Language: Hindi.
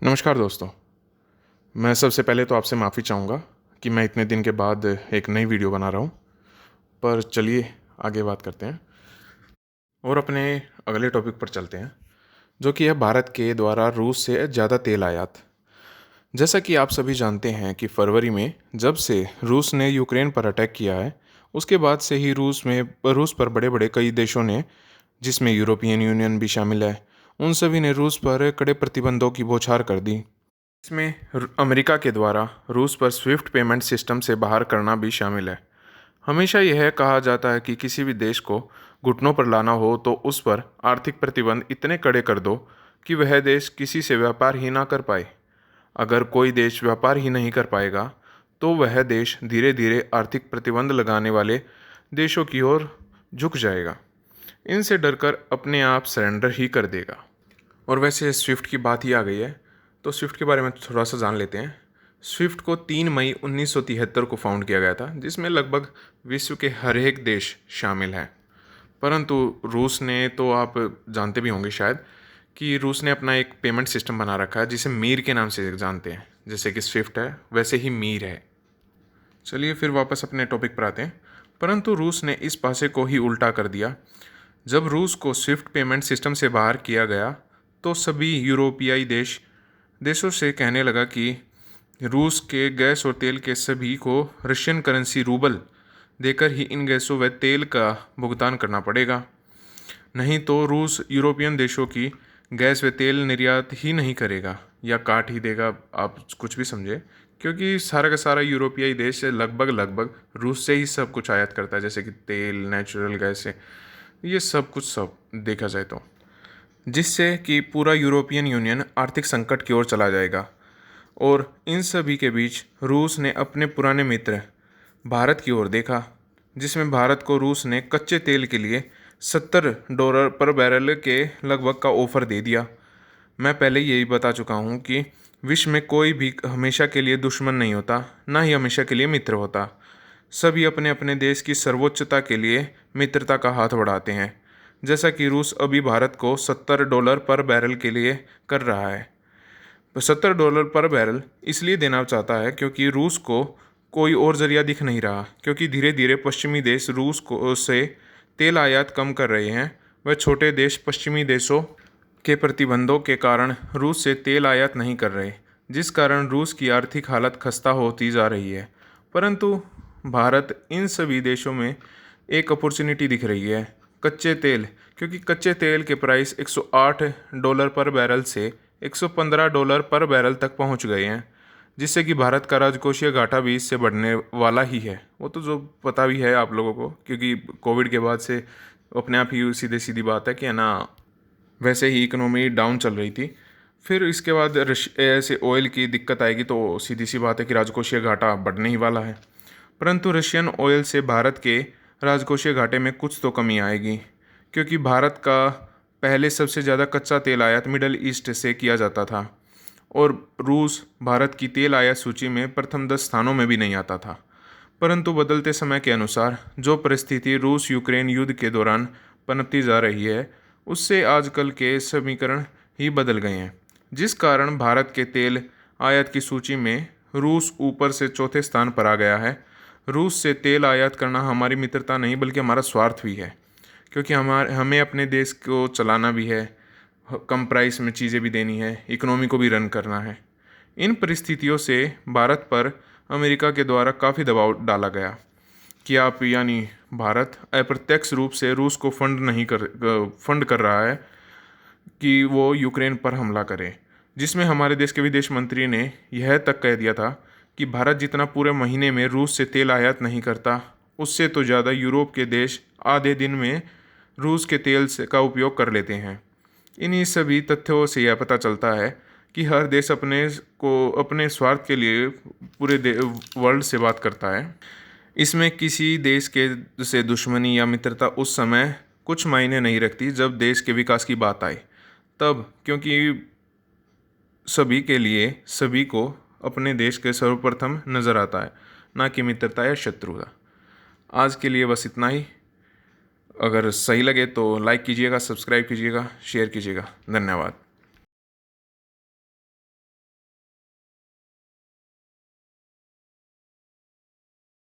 नमस्कार दोस्तों। मैं सबसे पहले तो आपसे माफ़ी चाहूँगा कि मैं इतने दिन के बाद एक नई वीडियो बना रहा हूँ। पर चलिए आगे बात करते हैं और अपने अगले टॉपिक पर चलते हैं, जो कि है भारत के द्वारा रूस से ज़्यादा तेल आयात। जैसा कि आप सभी जानते हैं कि फरवरी में जब से रूस ने यूक्रेन पर अटैक किया है, उसके बाद से ही रूस पर बड़े बड़े कई देशों ने, जिसमें यूरोपियन यूनियन भी शामिल है, उन सभी ने रूस पर कड़े प्रतिबंधों की बौछार कर दी। इसमें अमेरिका के द्वारा रूस पर स्विफ्ट पेमेंट सिस्टम से बाहर करना भी शामिल है। हमेशा यह कहा जाता है कि किसी भी देश को घुटनों पर लाना हो तो उस पर आर्थिक प्रतिबंध इतने कड़े कर दो कि वह देश किसी से व्यापार ही ना कर पाए। अगर कोई देश व्यापार ही नहीं कर पाएगा तो वह देश धीरे धीरे आर्थिक प्रतिबंध लगाने वाले देशों की ओर झुक जाएगा। इनसे डरकर अपने आप सरेंडर ही कर देगा। और वैसे स्विफ्ट की बात ही आ गई है तो स्विफ्ट के बारे में थोड़ा सा जान लेते हैं। स्विफ्ट को 3 मई 1973 को फाउंड किया गया था, जिसमें लगभग विश्व के हर एक देश शामिल हैं। परंतु रूस ने, तो आप जानते भी होंगे शायद, कि रूस ने अपना एक पेमेंट सिस्टम बना रखा है जिसे मीर के नाम से जानते हैं। जैसे कि स्विफ्ट है वैसे ही मीर है। चलिए फिर वापस अपने टॉपिक पर आते हैं। परंतु रूस ने इस पासे को ही उल्टा कर दिया। जब रूस को स्विफ्ट पेमेंट सिस्टम से बाहर किया गया तो सभी यूरोपियाई देशों से कहने लगा कि रूस के गैस और तेल के सभी को रशियन करेंसी रूबल देकर ही इन गैसों व तेल का भुगतान करना पड़ेगा, नहीं तो रूस यूरोपियन देशों की गैस व तेल निर्यात ही नहीं करेगा या काट ही देगा। आप कुछ भी समझे, क्योंकि सारा का सारा यूरोपियाई देश लगभग रूस से ही सब कुछ आयात करता है, जैसे कि तेल, नेचुरल गैस है, ये सब देखा जाए तो, जिससे कि पूरा यूरोपियन यूनियन आर्थिक संकट की ओर चला जाएगा। और इन सभी के बीच रूस ने अपने पुराने मित्र भारत की ओर देखा, जिसमें भारत को रूस ने कच्चे तेल के लिए $70 पर बैरल के लगभग का ऑफर दे दिया। मैं पहले यही बता चुका हूँ कि विश्व में कोई भी हमेशा के लिए दुश्मन नहीं होता, ना ही हमेशा के लिए मित्र होता। सभी अपने अपने देश की सर्वोच्चता के लिए मित्रता का हाथ बढ़ाते हैं, जैसा कि रूस अभी भारत को $70 पर बैरल के लिए कर रहा है। $70 पर बैरल इसलिए देना चाहता है क्योंकि रूस को कोई और जरिया दिख नहीं रहा, क्योंकि धीरे धीरे पश्चिमी देश रूस को से तेल आयात कम कर रहे हैं। वह छोटे देश पश्चिमी देशों के प्रतिबंधों के कारण रूस से तेल आयात नहीं कर रहे, जिस कारण रूस की आर्थिक हालत खस्ता होती जा रही है। परंतु भारत इन सभी देशों में एक अपॉर्चुनिटी दिख रही है, कच्चे तेल, क्योंकि कच्चे तेल के प्राइस $108 पर बैरल से $115 पर बैरल तक पहुंच गए हैं, जिससे कि भारत का राजकोषीय घाटा भी इससे बढ़ने वाला ही है। वो तो जो पता भी है आप लोगों को, क्योंकि कोविड के बाद से अपने आप ही सीधे सीधी बात है कि है ना, वैसे ही इकोनॉमी डाउन चल रही थी। फिर इसके बाद ऐसे ऑयल की दिक्कत आएगी तो सीधी सी बात है कि राजकोषीय घाटा बढ़ने ही वाला है। परंतु रशियन ऑयल से भारत के राजकोषीय घाटे में कुछ तो कमी आएगी, क्योंकि भारत का पहले सबसे ज़्यादा कच्चा तेल आयात मिडल ईस्ट से किया जाता था और रूस भारत की तेल आयात सूची में प्रथम 10 स्थानों में भी नहीं आता था। परंतु बदलते समय के अनुसार जो परिस्थिति रूस यूक्रेन युद्ध के दौरान पनपती जा रही है, उससे आजकल के समीकरण ही बदल गए हैं, जिस कारण भारत के तेल आयात की सूची में रूस ऊपर से चौथे स्थान पर आ गया है। रूस से तेल आयात करना हमारी मित्रता नहीं बल्कि हमारा स्वार्थ भी है, क्योंकि हमें अपने देश को चलाना भी है, कम प्राइस में चीज़ें भी देनी है, इकोनॉमी को भी रन करना है। इन परिस्थितियों से भारत पर अमेरिका के द्वारा काफ़ी दबाव डाला गया कि आप, यानी भारत अप्रत्यक्ष रूप से रूस को फंड कर रहा है कि वो यूक्रेन पर हमला करे, जिसमें हमारे देश के विदेश मंत्री ने यह तक कह दिया था कि भारत जितना पूरे महीने में रूस से तेल आयात नहीं करता, उससे तो ज़्यादा यूरोप के देश आधे दिन में रूस के तेल का उपयोग कर लेते हैं। इन्हीं सभी तथ्यों से यह पता चलता है कि हर देश अपने स्वार्थ के लिए पूरे वर्ल्ड से बात करता है। इसमें किसी देश के से दुश्मनी या मित्रता उस समय कुछ मायने नहीं रखती जब देश के विकास की बात आए तब, क्योंकि सभी के लिए सभी को अपने देश के सर्वप्रथम नज़र आता है, ना कि मित्रता या शत्रुता। आज के लिए बस इतना ही। अगर सही लगे तो लाइक कीजिएगा, सब्सक्राइब कीजिएगा, शेयर कीजिएगा। धन्यवाद।